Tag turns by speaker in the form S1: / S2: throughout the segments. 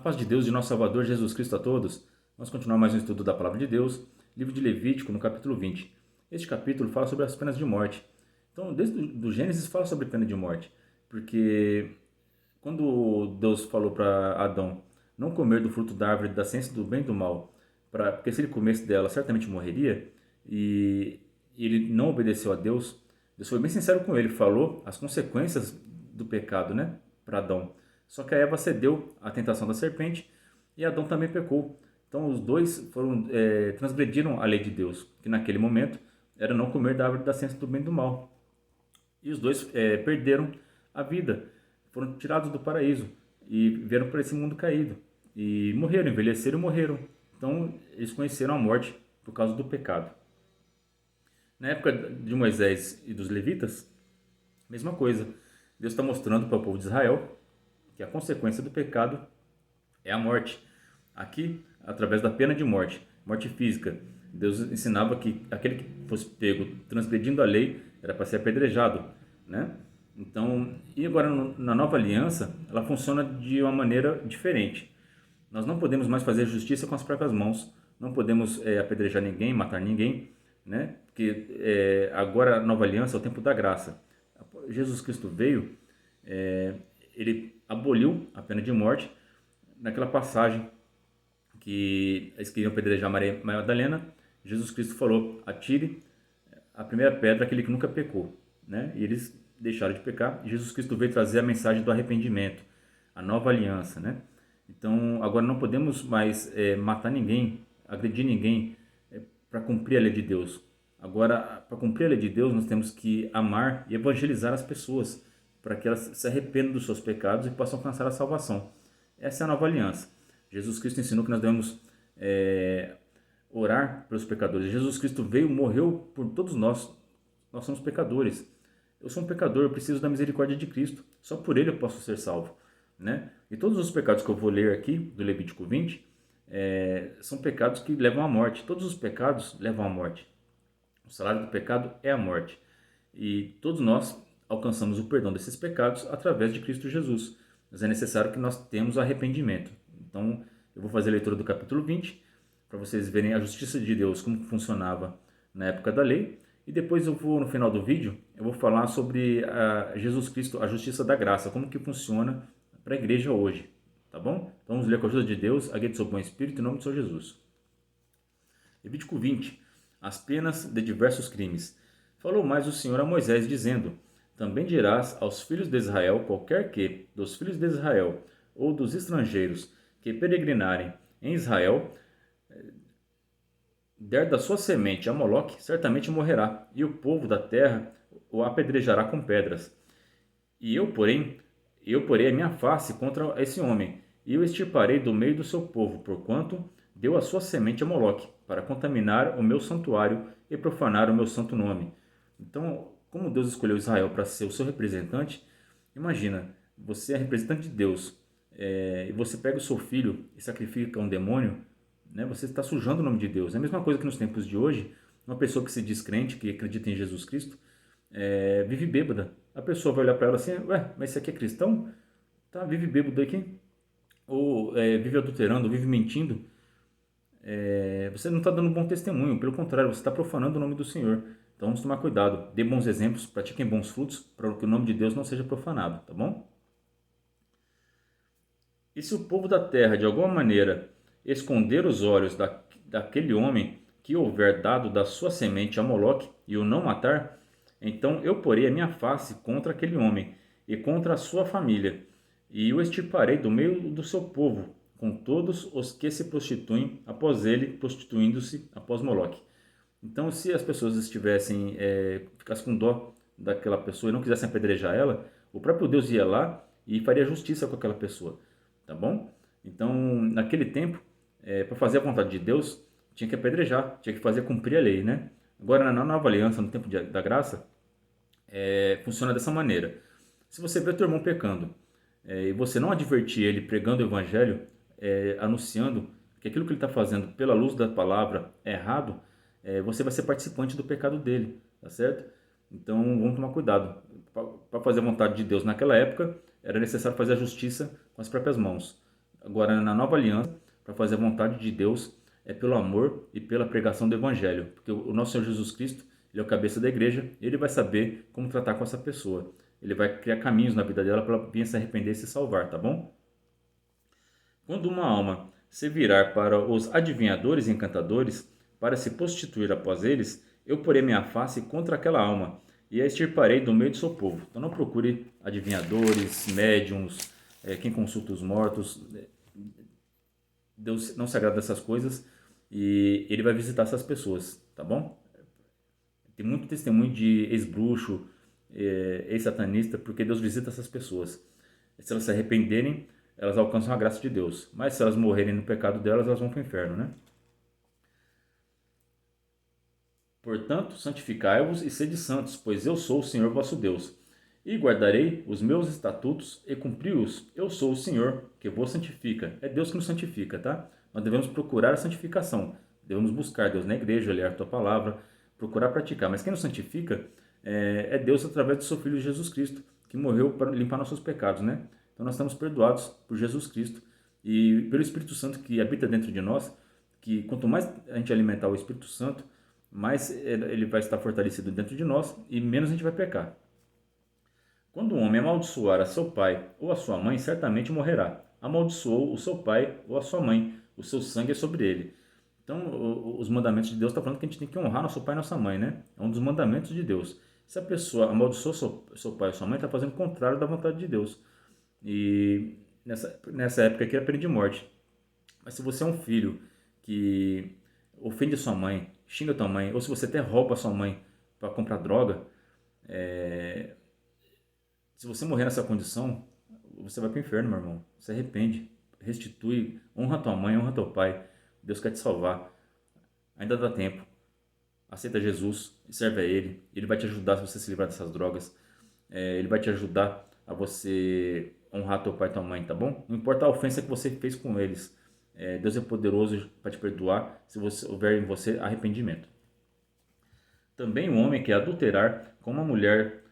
S1: paz de Deus, de nosso Salvador Jesus Cristo a todos. Vamos continuar mais um estudo da Palavra de Deus, livro de Levítico, no capítulo 20. Este capítulo fala sobre as penas de morte. Então, desde o Gênesis fala sobre pena de morte, porque quando Deus falou para Adão não comer do fruto da árvore da ciência do bem e do mal, porque se ele comesse dela, certamente morreria, e ele não obedeceu a Deus, Deus foi bem sincero com ele, falou as consequências do pecado, né, para Adão. Só que a Eva cedeu à tentação da serpente e Adão também pecou. Então os dois transgrediram a lei de Deus, que naquele momento era não comer da árvore da ciência do bem e do mal. E os dois perderam a vida, foram tirados do paraíso e vieram para esse mundo caído. E morreram, envelheceram e morreram. Então eles conheceram a morte por causa do pecado. Na época de Moisés e dos levitas, mesma coisa. Deus está mostrando para o povo de Israel que a consequência do pecado é a morte. Aqui, através da pena de morte, morte física, Deus ensinava que aquele que fosse pego transgredindo a lei era para ser apedrejado, né? Então, e agora na nova aliança, ela funciona de uma maneira diferente. Nós não podemos mais fazer justiça com as próprias mãos, não podemos apedrejar ninguém, matar ninguém, né? Porque agora a nova aliança é o tempo da graça. Jesus Cristo veio, ele aboliu a pena de morte naquela passagem que eles queriam apedrejar Maria Madalena. Jesus Cristo falou: atire a primeira pedra aquele que nunca pecou, né? E eles deixaram de pecar. E Jesus Cristo veio trazer a mensagem do arrependimento, a nova aliança, né? Então agora não podemos mais matar ninguém, agredir ninguém para cumprir a lei de Deus. Agora, para cumprir a lei de Deus, nós temos que amar e evangelizar as pessoas para que elas se arrependam dos seus pecados e possam alcançar a salvação. Essa é a nova aliança. Jesus Cristo ensinou que nós devemos orar pelos pecadores. Jesus Cristo veio, morreu por todos nós. Nós somos pecadores. Eu sou um pecador, eu preciso da misericórdia de Cristo. Só por Ele eu posso ser salvo, né? E todos os pecados que eu vou ler aqui, do Levítico 20, são pecados que levam à morte. Todos os pecados levam à morte. O salário do pecado é a morte. E todos nós alcançamos o perdão desses pecados através de Cristo Jesus. Mas é necessário que nós tenhamos arrependimento. Então, eu vou fazer a leitura do capítulo 20, para vocês verem a justiça de Deus, como funcionava na época da lei. E depois eu vou, no final do vídeo, eu vou falar sobre Jesus Cristo, a justiça da graça, como que funciona para a igreja hoje. Tá bom? Então vamos ler com a ajuda de Deus, a guia do seu bom espírito, em nome do Senhor Jesus. Levítico 20. As penas de diversos crimes. Falou mais o Senhor a Moisés, dizendo: também dirás aos filhos de Israel, qualquer que, dos filhos de Israel, ou dos estrangeiros, que peregrinarem em Israel, der da sua semente a Moloque, certamente morrerá, e o povo da terra o apedrejará com pedras. E eu porei a minha face contra esse homem, e o extirparei do meio do seu povo, porquanto deu a sua semente a Moloque, para contaminar o meu santuário e profanar o meu santo nome. Então, como Deus escolheu Israel para ser o seu representante, imagina, você é representante de Deus, e você pega o seu filho e sacrifica um demônio, né? Você está sujando o nome de Deus. É a mesma coisa que nos tempos de hoje, uma pessoa que se diz crente, que acredita em Jesus Cristo, vive bêbada. A pessoa vai olhar para ela assim: ué, mas esse aqui é cristão? Tá, vive bêbado aqui. Ou vive adulterando, vive mentindo. Você não está dando um bom testemunho, pelo contrário, você está profanando o nome do Senhor. Então vamos tomar cuidado, dê bons exemplos, pratiquem bons frutos, para que o nome de Deus não seja profanado, tá bom? E se o povo da terra, de alguma maneira, esconder os olhos daquele homem que houver dado da sua semente a Moloque e o não matar, então eu porei a minha face contra aquele homem e contra a sua família, e o extirparei do meio do seu povo, com todos os que se prostituem após ele, prostituindo-se após Moloque. Então, se as pessoas ficassem com dó daquela pessoa e não quisessem apedrejar ela, o próprio Deus ia lá e faria justiça com aquela pessoa, tá bom? Então, naquele tempo, para fazer a vontade de Deus, tinha que apedrejar, tinha que fazer cumprir a lei, né? Agora, na nova aliança, no tempo da graça, funciona dessa maneira. Se você vê teu irmão pecando, e você não advertir ele pregando o evangelho, anunciando que aquilo que ele está fazendo pela luz da palavra é errado, você vai ser participante do pecado dele, tá certo? Então vamos tomar cuidado. Para fazer a vontade de Deus naquela época, era necessário fazer a justiça com as próprias mãos. agora na nova aliança, para fazer a vontade de Deus, é pelo amor e pela pregação do Evangelho. Porque o nosso Senhor Jesus Cristo, ele é o cabeça da igreja, ele vai saber como tratar com essa pessoa. Ele vai criar caminhos na vida dela para ela vir se arrepender e se salvar, tá bom? Quando uma alma se virar para os adivinhadores e encantadores, para se prostituir após eles, eu porei minha face contra aquela alma, e a extirparei do meio do seu povo. Então não procure adivinhadores, médiums, quem consulta os mortos. Deus não se agrada dessas coisas e ele vai visitar essas pessoas, tá bom? Tem muito testemunho de ex-bruxo, ex-satanista, porque Deus visita essas pessoas. Se elas se arrependerem, elas alcançam a graça de Deus. Mas se elas morrerem no pecado delas, elas vão para o inferno, né? Portanto, santificai-vos e sede santos, pois eu sou o Senhor vosso Deus. E guardarei os meus estatutos e cumpri-os. Eu sou o Senhor que vos santifica. É Deus que nos santifica, tá? Nós devemos procurar a santificação. Devemos buscar Deus na igreja, ler a tua palavra, procurar praticar. Mas quem nos santifica é Deus através do seu Filho Jesus Cristo, que morreu para limpar nossos pecados, né? Então nós estamos perdoados por Jesus Cristo e pelo Espírito Santo que habita dentro de nós, que quanto mais a gente alimentar o Espírito Santo, mais ele vai estar fortalecido dentro de nós e menos a gente vai pecar. Quando um homem amaldiçoar a seu pai ou a sua mãe, certamente morrerá. Amaldiçoou o seu pai ou a sua mãe, o seu sangue é sobre ele. Então, os mandamentos de Deus estão falando que a gente tem que honrar nosso pai e nossa mãe, né? É um dos mandamentos de Deus. Se a pessoa amaldiçoou seu pai ou sua mãe, está fazendo o contrário da vontade de Deus. E nessa época aqui é pena de morte. Mas se você é um filho que ofende a sua mãe, xinga a tua mãe, ou se você até rouba a sua mãe para comprar droga, se você morrer nessa condição, você vai para o inferno, meu irmão. Se arrepende, restitui, honra tua mãe, honra teu pai. Deus quer te salvar. Ainda dá tempo. Aceita Jesus e serve a Ele. Ele vai te ajudar se você se livrar dessas drogas. Ele vai te ajudar a você honrar teu pai e tua mãe, tá bom? Não importa a ofensa que você fez com eles. Deus é poderoso para te perdoar se houver em você arrependimento. Também o homem que adulterar com a mulher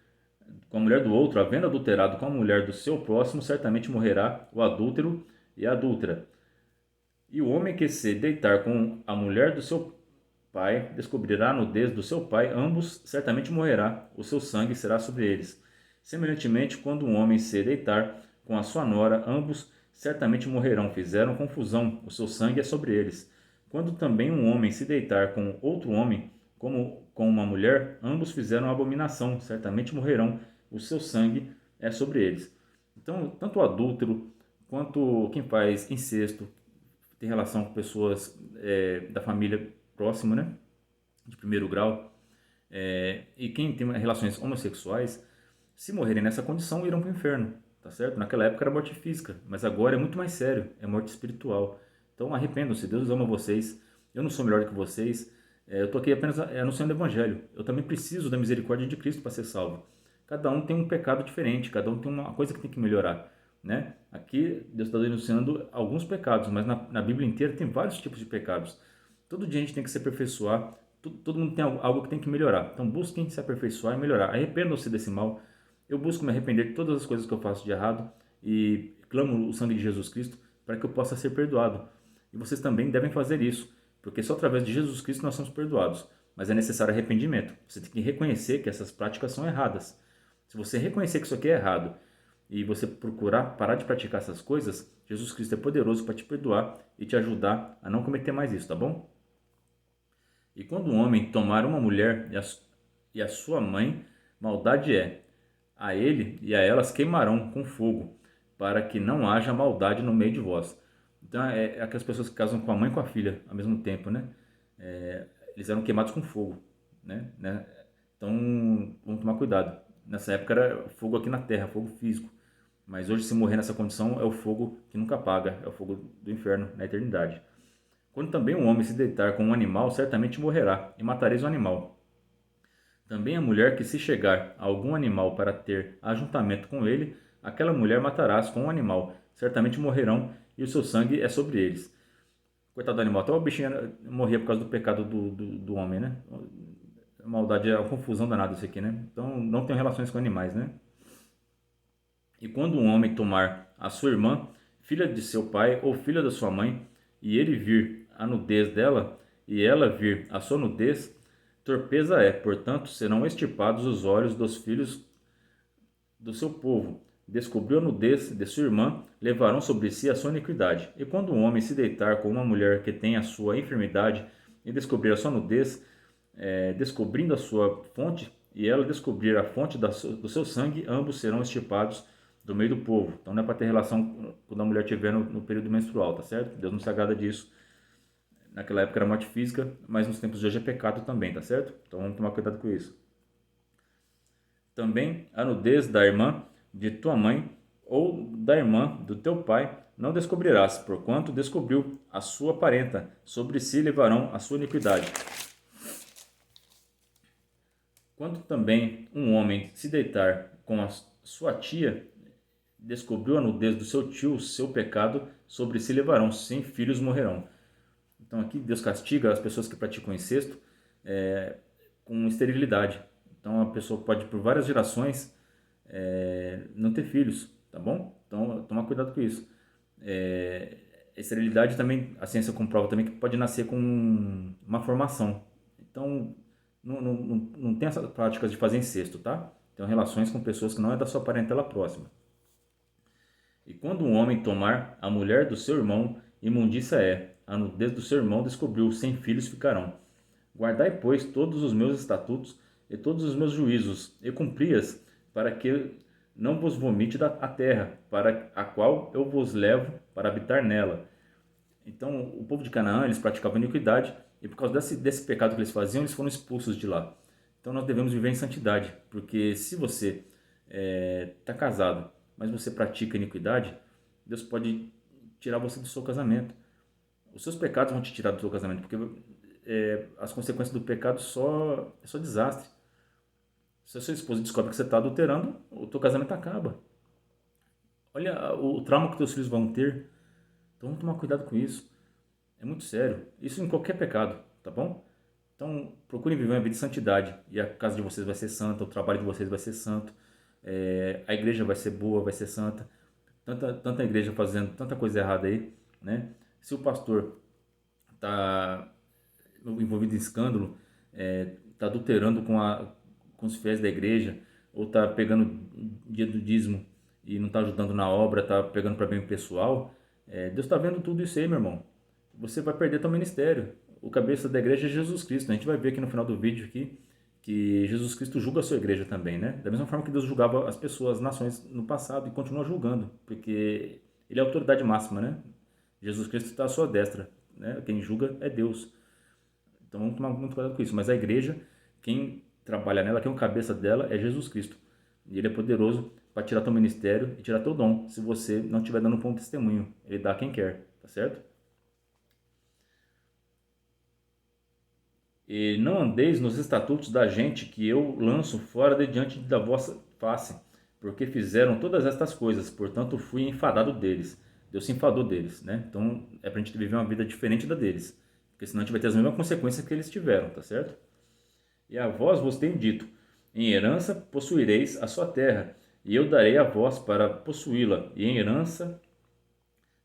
S1: do outro, havendo adulterado com a mulher do seu próximo, certamente morrerá o adúltero e a adúltera. E o homem que se deitar com a mulher do seu pai, descobrirá a nudez do seu pai, ambos certamente morrerá, o seu sangue será sobre eles. Semelhantemente, quando um homem se deitar com a sua nora, ambos certamente morrerão, fizeram confusão, o seu sangue é sobre eles. Quando também um homem se deitar com outro homem, como com uma mulher, ambos fizeram abominação, certamente morrerão, o seu sangue é sobre eles. Então, tanto o adúltero, quanto quem faz incesto, tem relação com pessoas da família próxima, né, de primeiro grau, e quem tem relações homossexuais, se morrerem nessa condição, irão para o inferno, tá certo? Naquela época era morte física, mas agora é muito mais sério, é morte espiritual. Então arrependam-se, Deus ama vocês, eu não sou melhor que vocês, eu estou aqui apenas anunciando o Evangelho, eu também preciso da misericórdia de Cristo para ser salvo. Cada um tem um pecado diferente, cada um tem uma coisa que tem que melhorar, né? Aqui Deus está denunciando alguns pecados, mas na Bíblia inteira tem vários tipos de pecados. Todo dia a gente tem que se aperfeiçoar, todo mundo tem algo que tem que melhorar. Então busquem se aperfeiçoar e melhorar. Arrependam-se desse mal. Eu busco me arrepender de todas as coisas que eu faço de errado e clamo o sangue de Jesus Cristo para que eu possa ser perdoado. E vocês também devem fazer isso, porque só através de Jesus Cristo nós somos perdoados. Mas é necessário arrependimento. Você tem que reconhecer que essas práticas são erradas. Se você reconhecer que isso aqui é errado e você procurar parar de praticar essas coisas, Jesus Cristo é poderoso para te perdoar e te ajudar a não cometer mais isso, tá bom? E quando um homem tomar uma mulher e a sua mãe, maldade é. A ele e a elas queimarão com fogo, para que não haja maldade no meio de vós. Então é aquelas pessoas que casam com a mãe e com a filha ao mesmo tempo, né? Eles eram queimados com fogo, né? Então vamos tomar cuidado. Nessa época era fogo aqui na terra, fogo físico. Mas hoje, se morrer nessa condição, é o fogo que nunca apaga, é o fogo do inferno na eternidade. Quando também um homem se deitar com um animal, certamente morrerá, e matareis o animal. Também a mulher que se chegar a algum animal para ter ajuntamento com ele, aquela mulher matarás com o animal, certamente morrerão, e o seu sangue é sobre eles. Coitado do animal, até o bichinho morria por causa do pecado do homem, né? A maldade é uma confusão danada isso aqui, né? Então não tem relações com animais, né? E quando um homem tomar a sua irmã, filha de seu pai ou filha da sua mãe, e ele vir a nudez dela, e ela vir a sua nudez, torpeza é, portanto, serão extirpados os olhos dos filhos do seu povo. Descobriu a nudez de sua irmã, levarão sobre si a sua iniquidade. E quando um homem se deitar com uma mulher que tem a sua enfermidade e descobrir a sua nudez, descobrindo a sua fonte, e ela descobrir a fonte do seu sangue, ambos serão extirpados do meio do povo. Então não é para ter relação quando a mulher estiver no período menstrual, tá certo? Deus não se agrada disso. Naquela época era morte física, mas nos tempos de hoje é pecado também, tá certo? Então vamos tomar cuidado com isso. Também a nudez da irmã de tua mãe ou da irmã do teu pai não descobrirás, porquanto descobriu a sua parenta, sobre si levarão a sua iniquidade. Quando também um homem se deitar com a sua tia, descobriu a nudez do seu tio, seu pecado, sobre si levarão, sem filhos morrerão. Então aqui Deus castiga as pessoas que praticam incesto com esterilidade. Então a pessoa pode, por várias gerações, não ter filhos, tá bom? Então toma cuidado com isso. Esterilidade também, a ciência comprova também que pode nascer com uma formação. Então não tem essas práticas de fazer incesto, tá? Então relações com pessoas que não é da sua parentela próxima. E quando um homem tomar a mulher do seu irmão, imundícia é, a nudez do seu irmão descobriu, sem filhos ficarão. Guardai, pois, todos os meus estatutos e todos os meus juízos, e cumpri-as, para que não vos vomite a terra, para a qual eu vos levo para habitar nela. Então, o povo de Canaã, eles praticavam iniquidade, e por causa desse pecado que eles faziam, eles foram expulsos de lá. Então, nós devemos viver em santidade, porque se você está casado, mas você pratica iniquidade, Deus pode tirar você do seu casamento. Os seus pecados vão te tirar do seu casamento, porque as consequências do pecado é só desastre. Se a sua esposa descobre que você está adulterando, o teu casamento acaba. Olha o trauma que teus filhos vão ter. Então vamos tomar cuidado com isso. É muito sério. Isso em qualquer pecado, tá bom? Então procurem viver uma vida de santidade. E a casa de vocês vai ser santa, o trabalho de vocês vai ser santo. A igreja vai ser boa, vai ser santa. Tanta igreja fazendo tanta coisa errada aí, né? Se o pastor está envolvido em escândalo, está adulterando com os fiéis da igreja, ou está pegando dia do dízimo e não está ajudando na obra, está pegando para bem pessoal, Deus está vendo tudo isso aí, meu irmão. Você vai perder teu ministério. O cabeça da igreja é Jesus Cristo. A gente vai ver aqui no final do vídeo aqui, que Jesus Cristo julga a sua igreja também, né? Da mesma forma que Deus julgava as pessoas, as nações no passado, e continua julgando, porque ele é a autoridade máxima, né? Jesus Cristo está à sua destra, né? Quem julga é Deus. Então vamos tomar muito cuidado com isso. Mas a igreja, quem trabalha nela, quem é o cabeça dela é Jesus Cristo. E ele é poderoso para tirar teu ministério e tirar teu dom, se você não estiver dando um bom testemunho. Ele dá a quem quer, tá certo? E não andeis nos estatutos da gente que eu lanço fora de diante da vossa face, porque fizeram todas estas coisas, portanto fui enfadado deles. Deus se enfadou deles, né? Então é pra gente viver uma vida diferente da deles, porque senão a gente vai ter as mesmas consequências que eles tiveram, tá certo? E a vós vos tenho dito, em herança possuireis a sua terra, e eu darei a vós para possuí-la, e em herança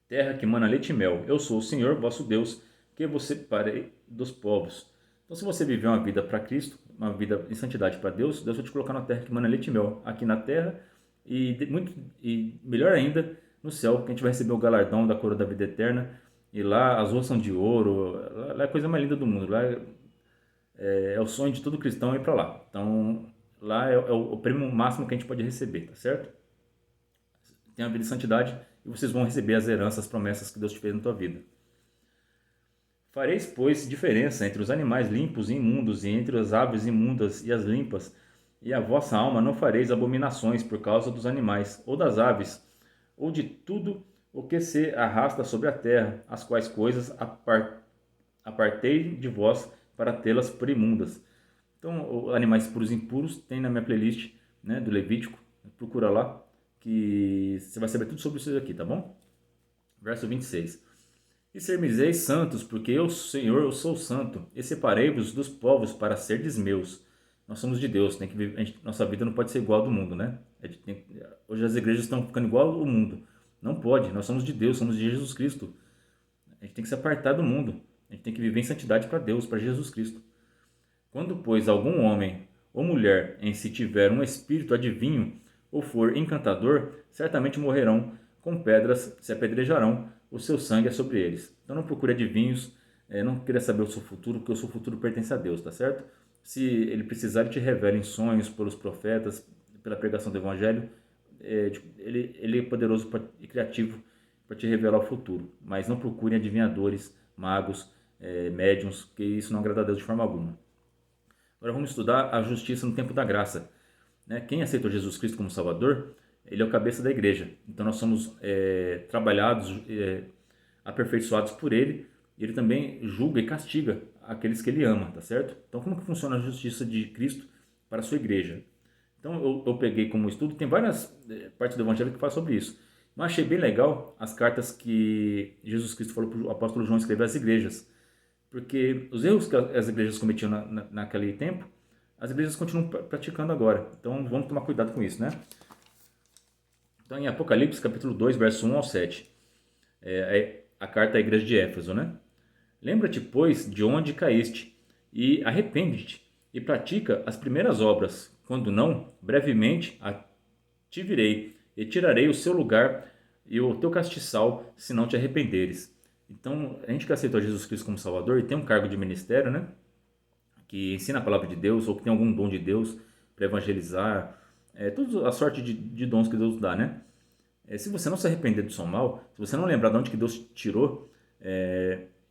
S1: terra que mana leite e mel. Eu sou o Senhor vosso Deus, que vos separei dos povos. Então, se você viver uma vida para Cristo, uma vida em santidade para Deus, Deus vai te colocar na terra que mana leite e mel, aqui na terra, e melhor ainda, no céu, que a gente vai receber o galardão da coroa da vida eterna, e lá as ruas são de ouro, lá é a coisa mais linda do mundo, lá é o sonho de todo cristão ir para lá. Então, lá é o prêmio máximo que a gente pode receber, tá certo? Tenha uma vida de santidade e vocês vão receber as heranças, as promessas que Deus te fez na tua vida. Fareis, pois, diferença entre os animais limpos e imundos, e entre as aves imundas e as limpas, e a vossa alma não fareis abominações por causa dos animais, ou das aves, ou de tudo o que se arrasta sobre a terra, as quais coisas apartei de vós para tê-las por imundas. Então, animais puros e impuros tem na minha playlist, né, do Levítico. Procura lá, que você vai saber tudo sobre isso aqui, tá bom? Verso 26. E ser-me-eis santos, porque eu, Senhor, eu sou santo, e separei-vos dos povos para serdes meus. Nós somos de Deus, nossa vida não pode ser igual ao do mundo, né? Hoje as igrejas estão ficando igual ao mundo. Não pode, nós somos de Deus, somos de Jesus Cristo. A gente tem que se apartar do mundo. A gente tem que viver em santidade para Deus, para Jesus Cristo. Quando, pois, algum homem ou mulher em si tiver um espírito adivinho ou for encantador, certamente morrerão com pedras, se apedrejarão, o seu sangue é sobre eles. Então não procure adivinhos, não queira saber o seu futuro, porque o seu futuro pertence a Deus, tá certo? Se ele precisar, ele te revela em sonhos pelos profetas, pela pregação do evangelho, ele é poderoso e criativo para te revelar o futuro. Mas não procure adivinhadores, magos, médiuns, que isso não agrada a Deus de forma alguma. Agora vamos estudar a justiça no tempo da graça. Quem aceitou Jesus Cristo como Salvador, ele é o cabeça da igreja. Então nós somos trabalhados, aperfeiçoados por ele, e ele também julga e castiga aqueles que ele ama, tá certo? Então como que funciona a justiça de Cristo para a sua igreja? Então eu peguei como estudo, tem várias partes do evangelho que falam sobre isso. Mas achei bem legal as cartas que Jesus Cristo falou para o apóstolo João escrever às igrejas. Porque os erros que as igrejas cometiam naquele tempo, as igrejas continuam praticando agora. Então vamos tomar cuidado com isso, né? Então em Apocalipse capítulo 2, verso 1 ao 7, a carta à igreja de Éfeso, né? Lembra-te, pois, de onde caíste, e arrepende-te, e pratica as primeiras obras. Quando não, brevemente te virei, e tirarei o seu lugar e o teu castiçal, se não te arrependeres. Então, a gente que aceitou Jesus Cristo como Salvador e tem um cargo de ministério, né? Que ensina a palavra de Deus, ou que tem algum dom de Deus para evangelizar, toda a sorte de dons que Deus dá, né? Se você não se arrepender do seu mal, se você não lembrar de onde que Deus tirou,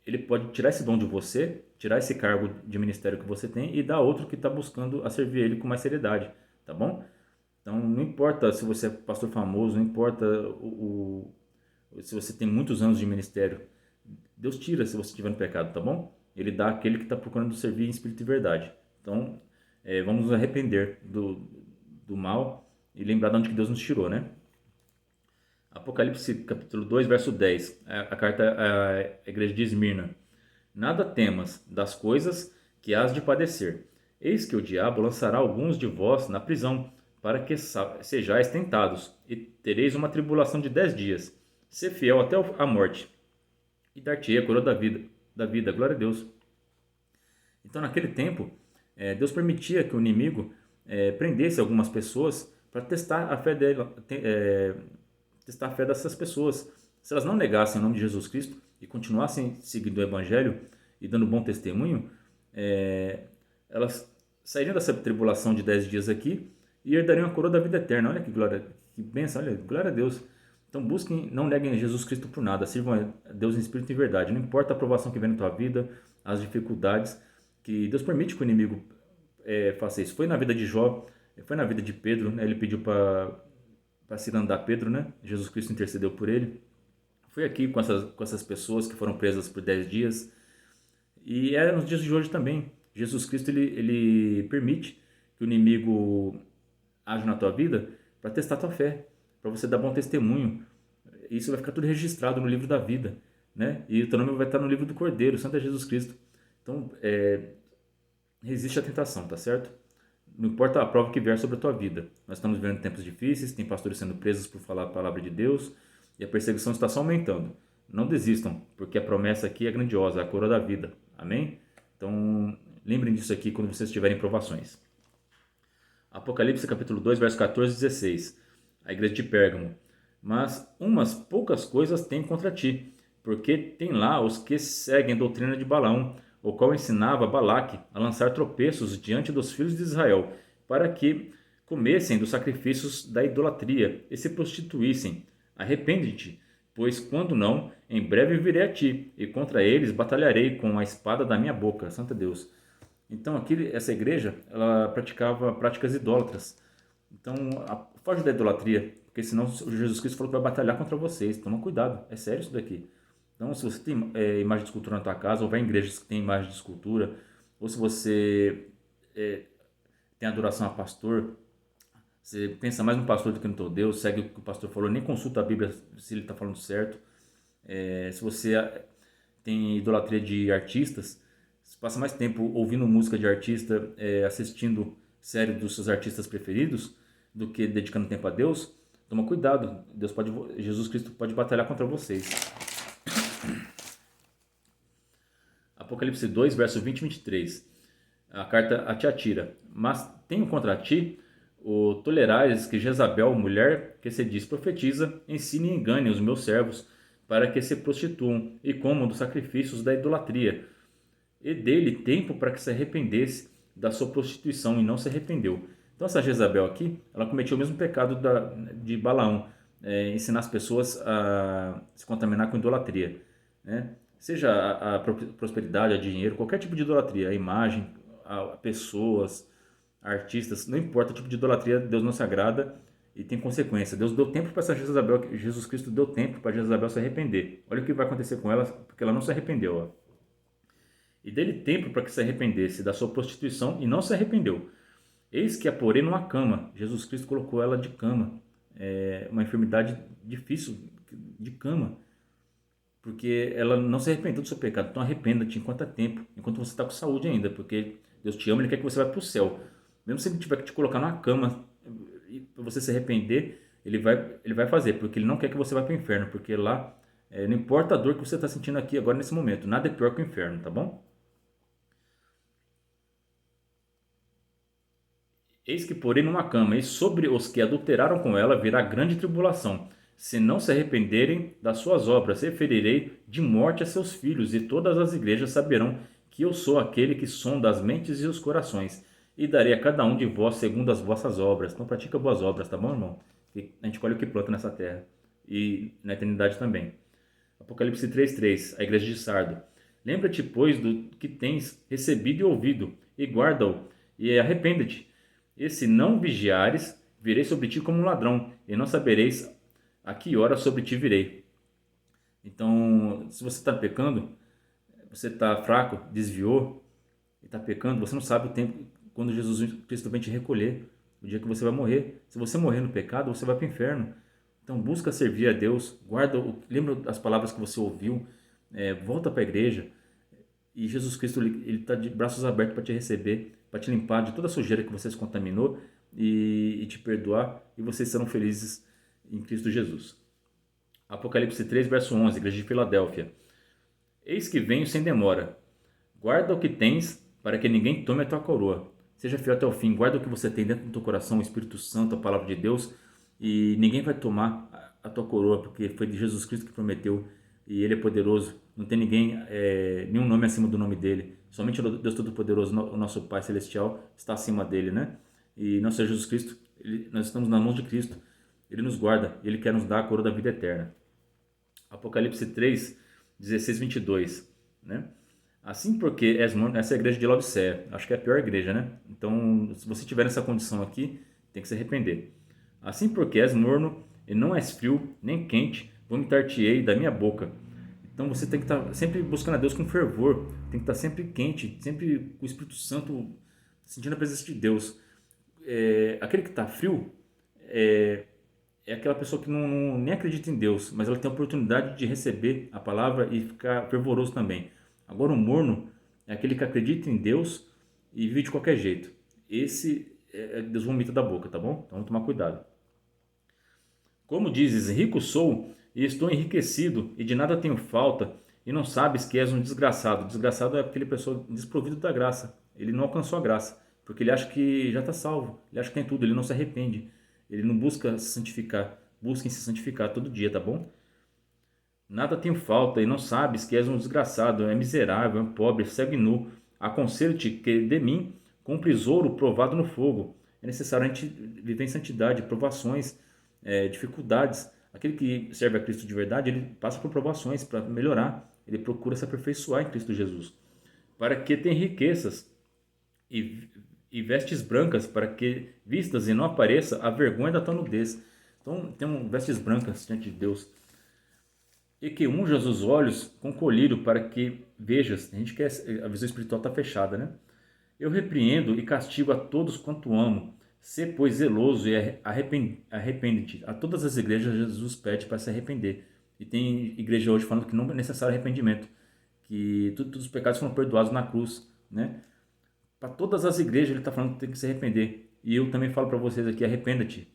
S1: ele pode tirar esse dom de você, tirar esse cargo de ministério que você tem e dar outro que está buscando a servir ele com mais seriedade, tá bom? Então, não importa se você é pastor famoso, não importa se você tem muitos anos de ministério, Deus tira se você estiver no pecado, tá bom? Ele dá àquele que está procurando servir em espírito e verdade. Então, vamos nos arrepender do mal e lembrar de onde que Deus nos tirou, né? Apocalipse capítulo 2, verso 10, a carta à igreja de Esmirna. Nada temas das coisas que hás de padecer. Eis que o diabo lançará alguns de vós na prisão, para que sejais tentados, e tereis uma tribulação de 10 dias. Sê fiel até a morte, e dar-te-ei a coroa da vida. Glória a Deus. Então, naquele tempo, Deus permitia que o inimigo prendesse algumas pessoas para testar a fé testar a fé dessas pessoas. Se elas não negassem o nome de Jesus Cristo e continuassem seguindo o Evangelho e dando bom testemunho, elas sairiam dessa tribulação de 10 dias aqui e herdariam a coroa da vida eterna. Olha que glória, que bênção, olha, glória a Deus. Então busquem, não neguem Jesus Cristo por nada, sirvam a Deus em espírito e verdade. Não importa a aprovação que vem na tua vida, as dificuldades, que Deus permite que o inimigo faça isso. Foi na vida de Jó, foi na vida de Pedro, né? Ele pediu para se andar Pedro, né? Jesus Cristo intercedeu por ele. Foi aqui com essas pessoas que foram presas por 10 dias. E é nos dias de hoje também. Jesus Cristo ele permite que o inimigo age na tua vida para testar a tua fé, para você dar bom testemunho. Isso vai ficar tudo registrado no livro da vida, né? E o teu nome vai estar no livro do Cordeiro, Santo é Jesus Cristo. Então, resiste à tentação, tá certo? Não importa a prova que vier sobre a tua vida. Nós estamos vivendo tempos difíceis, tem pastores sendo presos por falar a palavra de Deus e a perseguição está só aumentando. Não desistam, porque a promessa aqui é grandiosa, a coroa da vida. Amém? Então, lembrem disso aqui quando vocês tiverem provações. Apocalipse capítulo 2, verso 14 e 16. A igreja de Pérgamo. Mas umas poucas coisas tem contra ti, porque tem lá os que seguem a doutrina de Balaão, o qual ensinava Balaque a lançar tropeços diante dos filhos de Israel, para que comessem dos sacrifícios da idolatria e se prostituíssem. Arrepende-te, pois quando não, em breve virei a ti, e contra eles batalharei com a espada da minha boca. Santo Deus. Então aqui, essa igreja, ela praticava práticas idólatras. Então, foge da idolatria, porque senão Jesus Cristo falou que vai batalhar contra vocês. Toma cuidado, é sério isso daqui. Então, se você tem imagem de escultura na tua casa, ou vai em igrejas que tem imagem de escultura, ou se você tem adoração a pastor, você pensa mais no pastor do que no teu Deus, segue o que o pastor falou, nem consulta a Bíblia se ele está falando certo. Se você tem idolatria de artistas, você passa mais tempo ouvindo música de artista, assistindo série dos seus artistas preferidos, do que dedicando tempo a Deus, Toma cuidado, Jesus Cristo pode batalhar contra vocês. Apocalipse 2, verso 20 e 23. A carta a Tiatira. Mas tenho contra ti o tolerares que Jezabel, mulher que se diz profetiza, ensine e engane os meus servos, para que se prostituam e comam dos sacrifícios da idolatria. E dele tempo para que se arrependesse da sua prostituição, e não se arrependeu. Então essa Jezabel aqui, ela cometeu o mesmo pecado de Balaão, ensinar as pessoas a se contaminar com idolatria, né? Seja a prosperidade, a dinheiro, qualquer tipo de idolatria, a imagem, a pessoas, a artistas, não importa o tipo de idolatria, Deus não se agrada e tem consequência. Deus deu tempo para essa Jezabel, Jesus Cristo deu tempo para Jezabel se arrepender. Olha o que vai acontecer com ela, porque ela não se arrependeu. Ó. E dele tempo para que se arrependesse da sua prostituição, e não se arrependeu. Eis que a porei numa cama. Jesus Cristo colocou ela de cama. É uma enfermidade difícil de cama. Porque ela não se arrependeu do seu pecado. Então arrependa-te enquanto há tempo, enquanto você está com saúde ainda. Porque Deus te ama, Ele quer que você vá para o céu. Mesmo se Ele tiver que te colocar numa cama para você se arrepender, Ele vai fazer. Porque Ele não quer que você vá para o inferno. Porque lá, não importa a dor que você está sentindo aqui agora nesse momento. Nada é pior que o inferno, tá bom? Eis que porém numa cama, e sobre os que adulteraram com ela virá grande tribulação. Se não se arrependerem das suas obras, referirei de morte a seus filhos, e todas as igrejas saberão que eu sou aquele que sonda as mentes e os corações, e darei a cada um de vós segundo as vossas obras. Então pratica boas obras, tá bom, irmão? Que a gente colhe o que planta nessa terra, e na eternidade também. Apocalipse 3:3, a igreja de Sardo. Lembra-te, pois, do que tens recebido e ouvido, e guarda-o, e arrepende-te. E se não vigiares, virei sobre ti como um ladrão, e não sabereis a que hora sobre ti virei. Então, se você está pecando, você está fraco, desviou, e está pecando, você não sabe o tempo quando Jesus Cristo vem te recolher, o dia que você vai morrer. Se você morrer no pecado, você vai para o inferno. Então, busca servir a Deus, lembra as palavras que você ouviu, volta para a igreja, e Jesus Cristo ele está de braços abertos para te receber, para te limpar de toda a sujeira que você se contaminou e te perdoar, e vocês serão felizes em Cristo Jesus. Apocalipse 3, verso 11, igreja de Filadélfia. Eis que venho sem demora. Guarda o que tens, para que ninguém tome a tua coroa. Seja fiel até o fim. Guarda o que você tem dentro do teu coração, o Espírito Santo, a palavra de Deus, e ninguém vai tomar a tua coroa, porque foi de Jesus Cristo que prometeu, e Ele é poderoso. Não tem ninguém, nenhum nome acima do nome dele. Somente o Deus Todo-Poderoso, o nosso Pai Celestial, está acima dele, né? E nosso Senhor Jesus Cristo, nós estamos nas mãos de Cristo. Ele nos guarda, Ele quer nos dar a coroa da vida eterna. Apocalipse 3, 16, 22, né? Assim porque essa é a igreja de Laodiceia, acho que é a pior igreja, né? Então, se você tiver nessa condição aqui, tem que se arrepender. Assim porque és morno e não és frio, nem quente, vomitar-te-ei da minha boca. Então você tem que estar sempre buscando a Deus com fervor, tem que estar sempre quente, sempre com o Espírito Santo, sentindo a presença de Deus. Aquele que está frio é aquela pessoa que nem acredita em Deus, mas ela tem a oportunidade de receber a palavra e ficar fervoroso também. Agora o morno é aquele que acredita em Deus e vive de qualquer jeito. Esse Deus vomita da boca, tá bom? Então vamos tomar cuidado. Como dizes, rico sou e estou enriquecido e de nada tenho falta, e não sabes que és um desgraçado. Desgraçado é aquele pessoa desprovido da graça. Ele não alcançou a graça, porque ele acha que já está salvo, ele acha que tem tudo, ele não se arrepende. Ele não busca se santificar. Busquem se santificar todo dia, tá bom? Nada tenho falta e não sabes que és um desgraçado, é miserável, é pobre, cego e nu. Aconselho-te que de mim compres ouro provado no fogo. É necessário a gente viver em santidade, provações, dificuldades. Aquele que serve a Cristo de verdade, ele passa por provações para melhorar. Ele procura se aperfeiçoar em Cristo Jesus. Para que tenha riquezas e vestes brancas, para que vistas e não apareça a vergonha da tua nudez. Então, tem vestes brancas diante de Deus. E que unjas os olhos com colírio, para que vejas. A gente quer, a visão espiritual está fechada, né? Eu repreendo e castigo a todos quanto amo. Sê, pois, zeloso e arrepende-te. A todas as igrejas Jesus pede para se arrepender. E tem igreja hoje falando que não é necessário arrependimento, que todos os pecados foram perdoados na cruz, né? Para todas as igrejas ele está falando que tem que se arrepender. E eu também falo para vocês aqui, arrependa-te.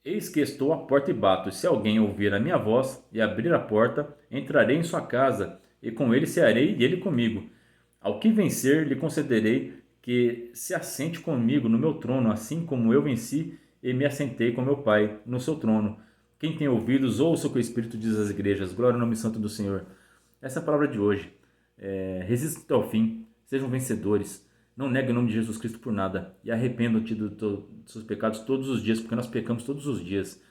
S1: Eis que estou à porta e bato. Se alguém ouvir a minha voz e abrir a porta, entrarei em sua casa, e com ele cearei e ele comigo. Ao que vencer, lhe concederei que se assente comigo no meu trono, assim como eu venci e me assentei com meu Pai no seu trono. Quem tem ouvidos, ouça o que o Espírito diz às igrejas. Glória ao nome santo do Senhor. Essa é a palavra de hoje. Resista até o fim, sejam vencedores. Não negue o nome de Jesus Cristo por nada. E arrependam-te dos seus pecados todos os dias, porque nós pecamos todos os dias.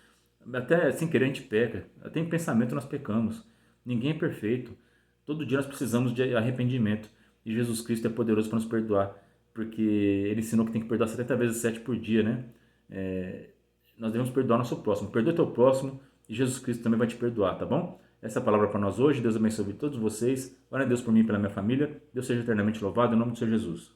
S1: Até sem querer a gente peca. Até em pensamento nós pecamos. Ninguém é perfeito. Todo dia nós precisamos de arrependimento. E Jesus Cristo é poderoso para nos perdoar. Porque Ele ensinou que tem que perdoar 70 vezes 7 por dia, né? Nós devemos perdoar nosso próximo. Perdoe teu próximo e Jesus Cristo também vai te perdoar, tá bom? Essa é a palavra para nós hoje. Deus abençoe todos vocês. Ora a Deus por mim e pela minha família. Deus seja eternamente louvado em nome do Senhor Jesus.